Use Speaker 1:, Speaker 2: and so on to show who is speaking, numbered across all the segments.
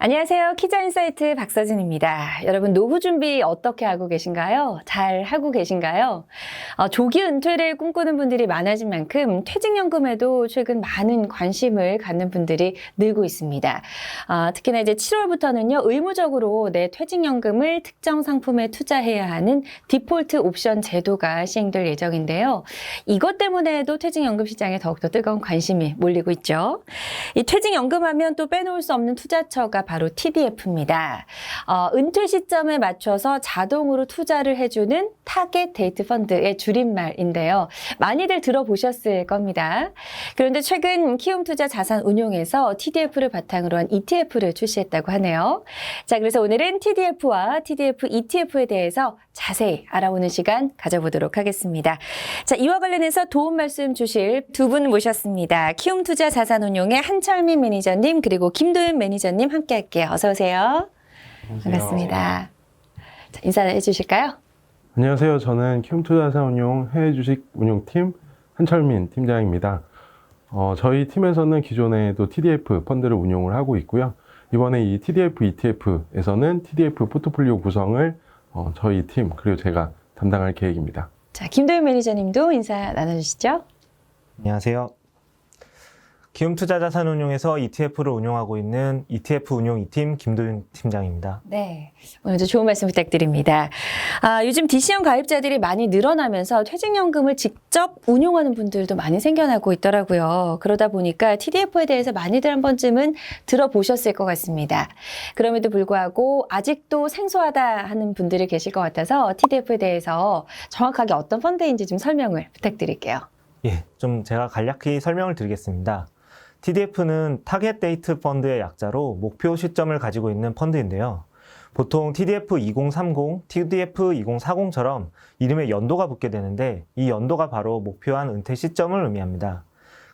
Speaker 1: 안녕하세요. 키자인사이트 박서진입니다. 여러분 노후 준비 어떻게 하고 계신가요? 잘 하고 계신가요? 조기 은퇴를 꿈꾸는 분들이 많아진 만큼 퇴직연금에도 최근 많은 관심을 갖는 분들이 늘고 있습니다. 특히나 이제 7월부터는요, 의무적으로 내 퇴직연금을 특정 상품에 투자해야 하는 디폴트 옵션 제도가 시행될 예정인데요. 이것 때문에도 퇴직연금 시장에 더욱더 뜨거운 관심이 몰리고 있죠. 이 퇴직연금 하면 또 빼놓을 수 없는 투자처가 바로 TDF입니다. 은퇴 시점에 맞춰서 자동으로 투자를 해주는 타겟 데이트 펀드의 줄임말인데요. 많이들 들어보셨을 겁니다. 그런데 최근 키움투자 자산운용에서 TDF를 바탕으로 한 ETF를 출시했다고 하네요. 자, 그래서 오늘은 TDF와 TDF ETF에 대해서 자세히 알아보는 시간 가져보도록 하겠습니다. 자, 이와 관련해서 도움 말씀 주실 두 분 모셨습니다. 키움투자 자산운용의 한철민 매니저님 그리고 김도윤 매니저님 함께 할게요. 어서 오세요.
Speaker 2: 안녕하세요.
Speaker 1: 반갑습니다. 자, 인사해 주실까요?
Speaker 2: 안녕하세요. 저는 키움투자자산운용 해외주식운용팀 한철민 팀장입니다. 저희 팀에서는 기존에도 TDF 펀드를 운용을 하고 있고요. 이번에 이 TDF ETF에서는 TDF 포트폴리오 구성을 저희 팀 그리고 제가 담당할 계획입니다.
Speaker 1: 자, 김도윤 매니저님도 인사 나눠주시죠.
Speaker 3: 안녕하세요. 키움투자자산운용에서 ETF를 운용하고 있는 ETF 운용 2팀 김도윤 팀장입니다.
Speaker 1: 네, 오늘도 좋은 말씀 부탁드립니다. 요즘 DC형 가입자들이 많이 늘어나면서 퇴직연금을 직접 운용하는 분들도 많이 생겨나고 있더라고요. 그러다 보니까 TDF에 대해서 많이들 한 번쯤은 들어보셨을 것 같습니다. 그럼에도 불구하고 아직도 생소하다 하는 분들이 계실 것 같아서 TDF에 대해서 정확하게 어떤 펀드인지 좀 설명을 부탁드릴게요.
Speaker 3: 예, 좀 제가 간략히 설명을 드리겠습니다. TDF는 타겟 데이트 펀드의 약자로 목표 시점을 가지고 있는 펀드인데요. 보통 TDF 2030, TDF 2040처럼 이름에 연도가 붙게 되는데 이 연도가 바로 목표한 은퇴 시점을 의미합니다.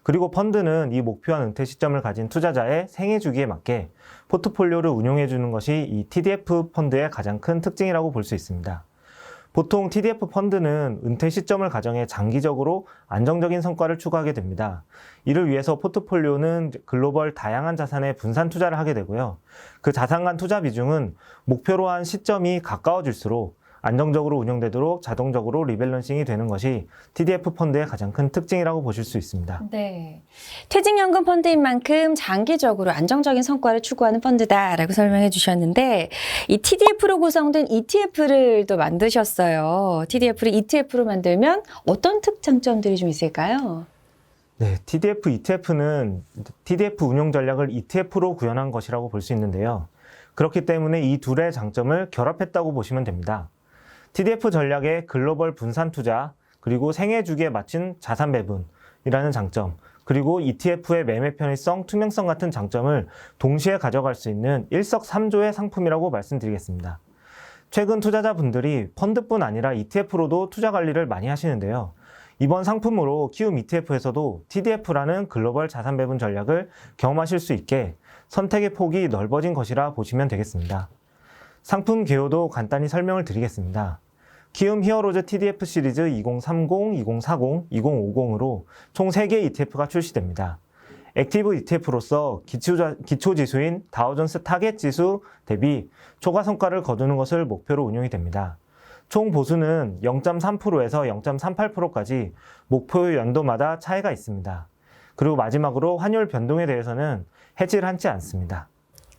Speaker 3: 그리고 펀드는 이 목표한 은퇴 시점을 가진 투자자의 생애 주기에 맞게 포트폴리오를 운용해 주는 것이 이 TDF 펀드의 가장 큰 특징이라고 볼 수 있습니다. 보통 TDF 펀드는 은퇴 시점을 가정해 장기적으로 안정적인 성과를 추구하게 됩니다. 이를 위해서 포트폴리오는 글로벌 다양한 자산에 분산 투자를 하게 되고요. 그 자산 간 투자 비중은 목표로 한 시점이 가까워질수록 안정적으로 운영되도록 자동적으로 리밸런싱이 되는 것이 TDF 펀드의 가장 큰 특징이라고 보실 수 있습니다.
Speaker 1: 네, 퇴직연금 펀드인 만큼 장기적으로 안정적인 성과를 추구하는 펀드다라고 설명해 주셨는데 이 TDF로 구성된 ETF를 또 만드셨어요. TDF를 ETF로 만들면 어떤 특장점들이 좀 있을까요?
Speaker 3: 네, TDF ETF는 TDF 운용 전략을 ETF로 구현한 것이라고 볼 수 있는데요. 그렇기 때문에 이 둘의 장점을 결합했다고 보시면 됩니다. TDF 전략의 글로벌 분산 투자, 그리고 생애 주기에 맞춘 자산 배분이라는 장점, 그리고 ETF의 매매 편의성, 투명성 같은 장점을 동시에 가져갈 수 있는 일석삼조의 상품이라고 말씀드리겠습니다. 최근 투자자분들이 펀드뿐 아니라 ETF로도 투자 관리를 많이 하시는데요. 이번 상품으로 키움 ETF에서도 TDF라는 글로벌 자산 배분 전략을 경험하실 수 있게 선택의 폭이 넓어진 것이라 보시면 되겠습니다. 상품 개요도 간단히 설명을 드리겠습니다. 키움 히어로즈 TDF 시리즈 2030, 2040, 2050으로 총 3개의 ETF가 출시됩니다. 액티브 ETF로서 기초지수인 다우존스 타겟 지수 대비 초과 성과를 거두는 것을 목표로 운용이 됩니다. 총 보수는 0.3%에서 0.38%까지 목표 연도마다 차이가 있습니다. 그리고 마지막으로 환율 변동에 대해서는 해지를 하지 않습니다.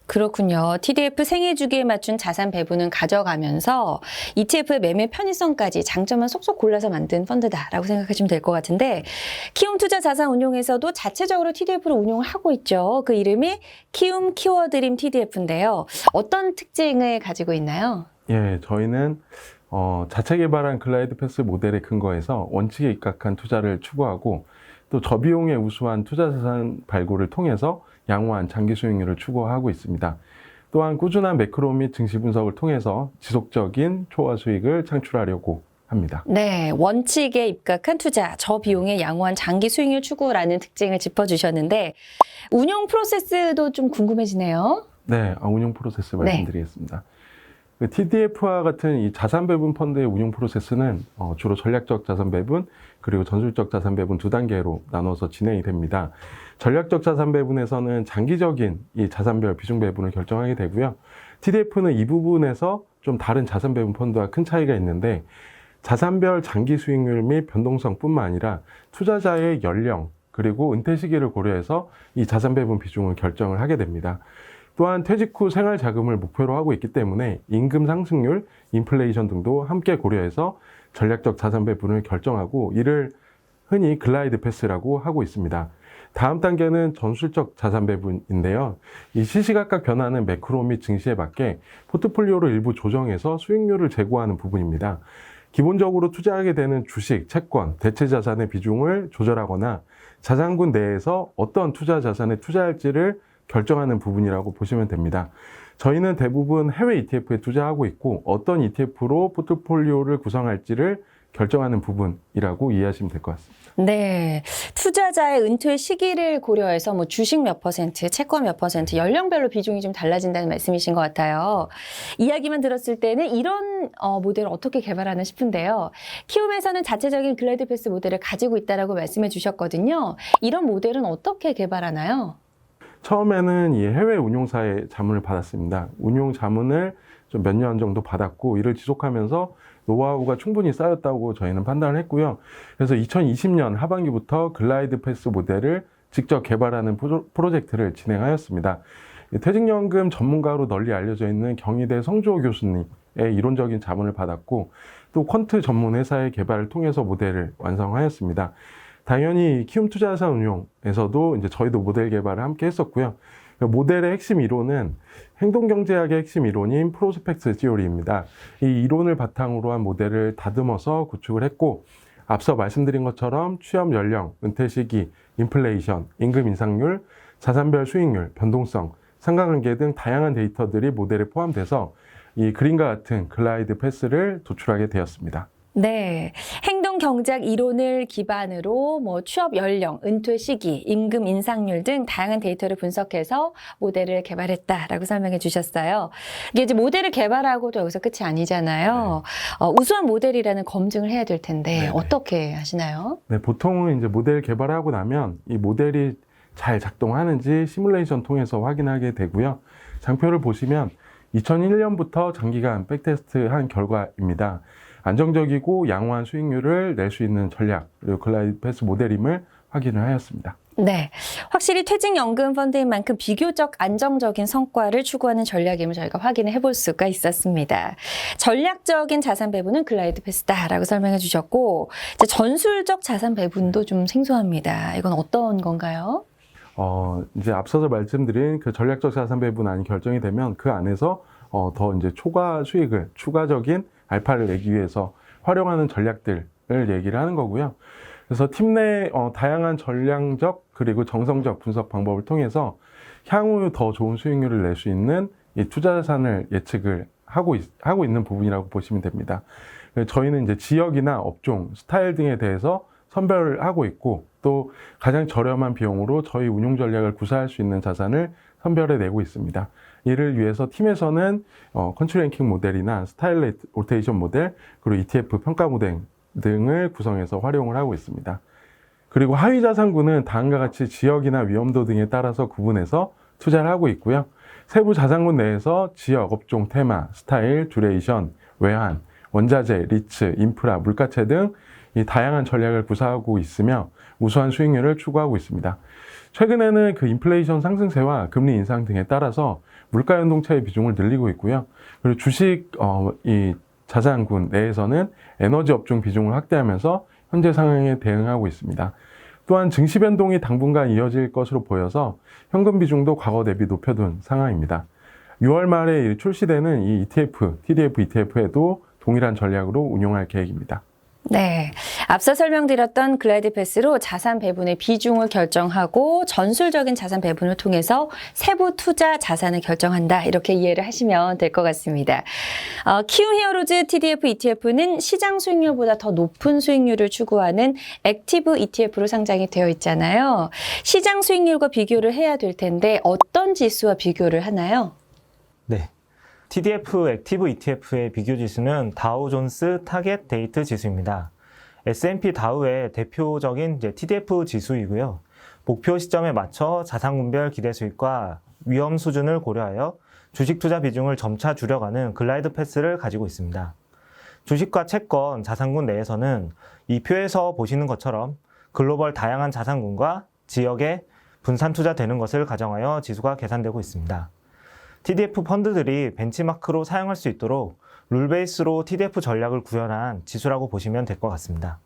Speaker 1: 그렇군요. TDF 생애 주기에 맞춘 자산 배분은 가져가면서 ETF의 매매 편의성까지 장점만 속속 골라서 만든 펀드다라고 생각하시면 될 것 같은데 키움투자 자산운용에서도 자체적으로 TDF를 운용을 하고 있죠. 그 이름이 키움 키워드림 TDF인데요. 어떤 특징을 가지고 있나요?
Speaker 2: 예, 저희는 자체 개발한 글라이드 패스 모델에 근거해서 원칙에 입각한 투자를 추구하고 또 저비용에 우수한 투자 자산 발굴을 통해서 양호한 장기 수익률을 추구하고 있습니다. 또한 꾸준한 매크로 및 증시 분석을 통해서 지속적인 초과 수익을 창출하려고 합니다.
Speaker 1: 네, 원칙에 입각한 투자, 저비용의 양호한 장기 수익률 추구라는 특징을 짚어주셨는데 운용 프로세스도 좀 궁금해지네요.
Speaker 2: 네, 운용 프로세스 말씀드리겠습니다. 그 TDF와 같은 이 자산 배분 펀드의 운용 프로세스는 주로 전략적 자산 배분 그리고 전술적 자산 배분 두 단계로 나눠서 진행이 됩니다. 전략적 자산 배분에서는 장기적인 이 자산별 비중 배분을 결정하게 되고요. TDF는 이 부분에서 좀 다른 자산 배분 펀드와 큰 차이가 있는데 자산별 장기 수익률 및 변동성뿐만 아니라 투자자의 연령 그리고 은퇴 시기를 고려해서 이 자산 배분 비중을 결정을 하게 됩니다. 또한 퇴직 후 생활 자금을 목표로 하고 있기 때문에 임금 상승률, 인플레이션 등도 함께 고려해서 전략적 자산 배분을 결정하고 이를 흔히 글라이드 패스라고 하고 있습니다. 다음 단계는 전술적 자산 배분인데요. 이 시시각각 변하는 매크로 및 증시에 맞게 포트폴리오를 일부 조정해서 수익률을 제고하는 부분입니다. 기본적으로 투자하게 되는 주식, 채권, 대체 자산의 비중을 조절하거나 자산군 내에서 어떤 투자 자산에 투자할지를 결정하는 부분이라고 보시면 됩니다. 저희는 대부분 해외 ETF에 투자하고 있고 어떤 ETF로 포트폴리오를 구성할지를 결정하는 부분이라고 이해하시면 될 것 같습니다.
Speaker 1: 네. 투자자의 은퇴 시기를 고려해서 뭐 주식 몇 퍼센트, 채권 몇 퍼센트, 연령별로 비중이 좀 달라진다는 말씀이신 것 같아요. 이야기만 들었을 때는 이런 모델을 어떻게 개발하나 싶은데요. 키움에서는 자체적인 글라이드 패스 모델을 가지고 있다라고 말씀해 주셨거든요. 이런 모델은 어떻게 개발하나요?
Speaker 2: 처음에는 이 해외 운용사의 자문을 받았습니다. 운용 자문을 좀 몇 년 정도 받았고 이를 지속하면서 노하우가 충분히 쌓였다고 저희는 판단을 했고요. 그래서 2020년 하반기부터 글라이드 패스 모델을 직접 개발하는 프로젝트를 진행하였습니다. 퇴직연금 전문가로 널리 알려져 있는 경희대 성주호 교수님의 이론적인 자문을 받았고 또 퀀트 전문 회사의 개발을 통해서 모델을 완성하였습니다. 당연히 키움 투자자산운용에서도 이제 저희도 모델 개발을 함께 했었고요. 모델의 핵심 이론은 행동경제학의 핵심 이론인 프로스펙트 시오리입니다. 이 이론을 바탕으로 한 모델을 다듬어서 구축을 했고 앞서 말씀드린 것처럼 취업 연령, 은퇴 시기, 인플레이션, 임금 인상률, 자산별 수익률, 변동성, 상관관계 등 다양한 데이터들이 모델에 포함돼서 이 그림과 같은 글라이드 패스를 도출하게 되었습니다.
Speaker 1: 네. 행동 경제학 이론을 기반으로 뭐 취업 연령, 은퇴 시기, 임금 인상률 등 다양한 데이터를 분석해서 모델을 개발했다라고 설명해 주셨어요. 이게 이제 모델을 개발하고도 여기서 끝이 아니잖아요. 우수한 모델이라는 검증을 해야 될 텐데
Speaker 2: 네네.
Speaker 1: 어떻게 하시나요?
Speaker 2: 네, 보통은 이제 모델 개발하고 나면 이 모델이 잘 작동하는지 시뮬레이션 통해서 확인하게 되고요. 장표를 보시면 2001년부터 장기간 백테스트 한 결과입니다. 안정적이고 양호한 수익률을 낼 수 있는 전략, 그리고 글라이드 패스 모델임을 확인을 하였습니다.
Speaker 1: 네. 확실히 퇴직연금 펀드인 만큼 비교적 안정적인 성과를 추구하는 전략임을 저희가 확인을 해볼 수가 있었습니다. 전략적인 자산 배분은 글라이드 패스다라고 설명해 주셨고, 이제 전술적 자산 배분도 좀 생소합니다. 이건 어떤 건가요?
Speaker 2: 이제 앞서서 말씀드린 그 전략적 자산 배분안이 결정이 되면 그 안에서 더 이제 초과 수익을, 추가적인 알파를 내기 위해서 활용하는 전략들을 얘기를 하는 거고요. 그래서 팀 내 다양한 전략적 그리고 정성적 분석 방법을 통해서 향후 더 좋은 수익률을 낼 수 있는 이 투자 자산을 예측을 하고 있는 부분이라고 보시면 됩니다. 저희는 이제 지역이나 업종, 스타일 등에 대해서 선별을 하고 있고 또 가장 저렴한 비용으로 저희 운용 전략을 구사할 수 있는 자산을 선별해 내고 있습니다. 이를 위해서 팀에서는 컨트리 랭킹 모델이나 스타일 로테이션 모델, 그리고 ETF 평가 모델 등을 구성해서 활용을 하고 있습니다. 그리고 하위 자산군은 다음과 같이 지역이나 위험도 등에 따라서 구분해서 투자를 하고 있고요. 세부 자산군 내에서 지역, 업종, 테마, 스타일, 듀레이션, 외환, 원자재, 리츠, 인프라, 물가채 등 이 다양한 전략을 구사하고 있으며 우수한 수익률을 추구하고 있습니다. 최근에는 그 인플레이션 상승세와 금리 인상 등에 따라서 물가 연동차의 비중을 늘리고 있고요. 그리고 주식 이 자산군 내에서는 에너지 업종 비중을 확대하면서 현재 상황에 대응하고 있습니다. 또한 증시 변동이 당분간 이어질 것으로 보여서 현금 비중도 과거 대비 높여둔 상황입니다. 6월 말에 출시되는 이 ETF, TDF ETF에도 동일한 전략으로 운용할 계획입니다.
Speaker 1: 네. 앞서 설명드렸던 글라이드 패스로 자산 배분의 비중을 결정하고 전술적인 자산 배분을 통해서 세부 투자 자산을 결정한다. 이렇게 이해를 하시면 될 것 같습니다. 키움 히어로즈 TDF ETF는 시장 수익률보다 더 높은 수익률을 추구하는 액티브 ETF로 상장이 되어 있잖아요. 시장 수익률과 비교를 해야 될 텐데 어떤 지수와 비교를 하나요?
Speaker 3: 네. TDF 액티브 ETF의 비교 지수는 다우존스 타겟 데이트 지수입니다. S&P 다우의 대표적인 TDF 지수이고요. 목표 시점에 맞춰 자산군별 기대 수익과 위험 수준을 고려하여 주식 투자 비중을 점차 줄여가는 글라이드 패스를 가지고 있습니다. 주식과 채권, 자산군 내에서는 이 표에서 보시는 것처럼 글로벌 다양한 자산군과 지역에 분산 투자되는 것을 가정하여 지수가 계산되고 있습니다. TDF 펀드들이 벤치마크로 사용할 수 있도록 룰 베이스로 TDF 전략을 구현한 지수라고 보시면 될 것 같습니다.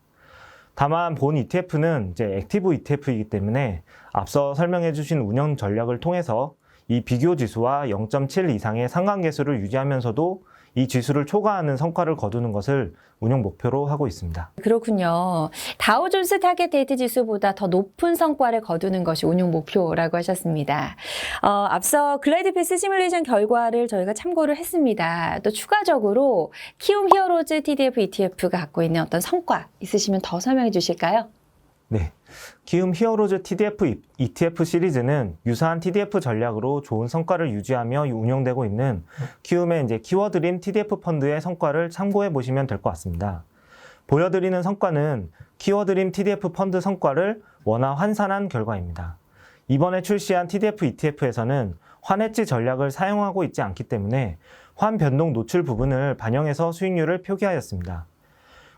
Speaker 3: 다만 본 ETF는 액티브 ETF이기 때문에 앞서 설명해 주신 운영 전략을 통해서 이 비교 지수와 0.7 이상의 상관계수를 유지하면서도 이 지수를 초과하는 성과를 거두는 것을 운영 목표로 하고 있습니다.
Speaker 1: 그렇군요. 다우존스 타겟 데이트 지수보다 더 높은 성과를 거두는 것이 운용 목표라고 하셨습니다. 앞서 글라이드 패스 시뮬레이션 결과를 저희가 참고를 했습니다. 또 추가적으로 키움 히어로즈 TDF ETF가 갖고 있는 어떤 성과 있으시면 더 설명해 주실까요?
Speaker 3: 네. 키움 히어로즈 TDF ETF 시리즈는 유사한 TDF 전략으로 좋은 성과를 유지하며 운영되고 있는 키움의 키워드림 TDF 펀드의 성과를 참고해 보시면 될 것 같습니다. 보여드리는 성과는 키워드림 TDF 펀드 성과를 원화 환산한 결과입니다. 이번에 출시한 TDF ETF에서는 환해지 전략을 사용하고 있지 않기 때문에 환 변동 노출 부분을 반영해서 수익률을 표기하였습니다.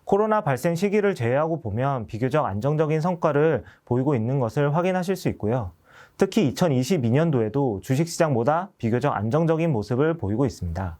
Speaker 3: 코로나 발생 시기를 제외하고 보면 비교적 안정적인 성과를 보이고 있는 것을 확인하실 수 있고요. 특히 2022년도에도 주식시장보다 비교적 안정적인 모습을 보이고 있습니다.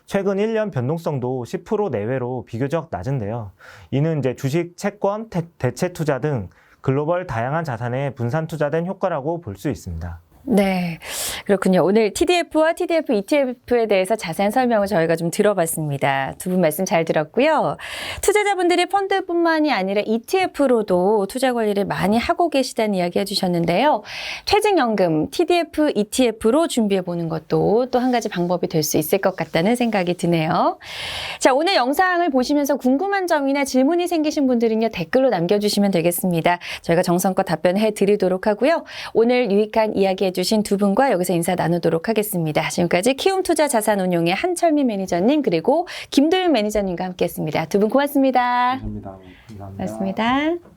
Speaker 3: 최근 1년 변동성도 10% 내외로 비교적 낮은데요. 이는 주식, 채권, 대체 투자 등 글로벌 다양한 자산에 분산 투자된 효과라고 볼 수 있습니다.
Speaker 1: 네, 그렇군요. 오늘 TDF와 TDF ETF에 대해서 자세한 설명을 저희가 좀 들어봤습니다. 두 분 말씀 잘 들었고요. 투자자분들이 펀드뿐만이 아니라 ETF로도 투자 관리를 많이 하고 계시다는 이야기 해주셨는데요. 퇴직연금 TDF ETF로 준비해보는 것도 또 한 가지 방법이 될 수 있을 것 같다는 생각이 드네요. 자, 오늘 영상을 보시면서 궁금한 점이나 질문이 생기신 분들은요, 댓글로 남겨주시면 되겠습니다. 저희가 정성껏 답변해 드리도록 하고요. 오늘 유익한 이야기 해주신 두 분과 여기서 인사 나누도록 하겠습니다. 지금까지 키움투자자산운용의 한철미 매니저님 그리고 김도윤 매니저님과 함께했습니다. 두 분 고맙습니다.
Speaker 3: 감사합니다.
Speaker 1: 고맙습니다.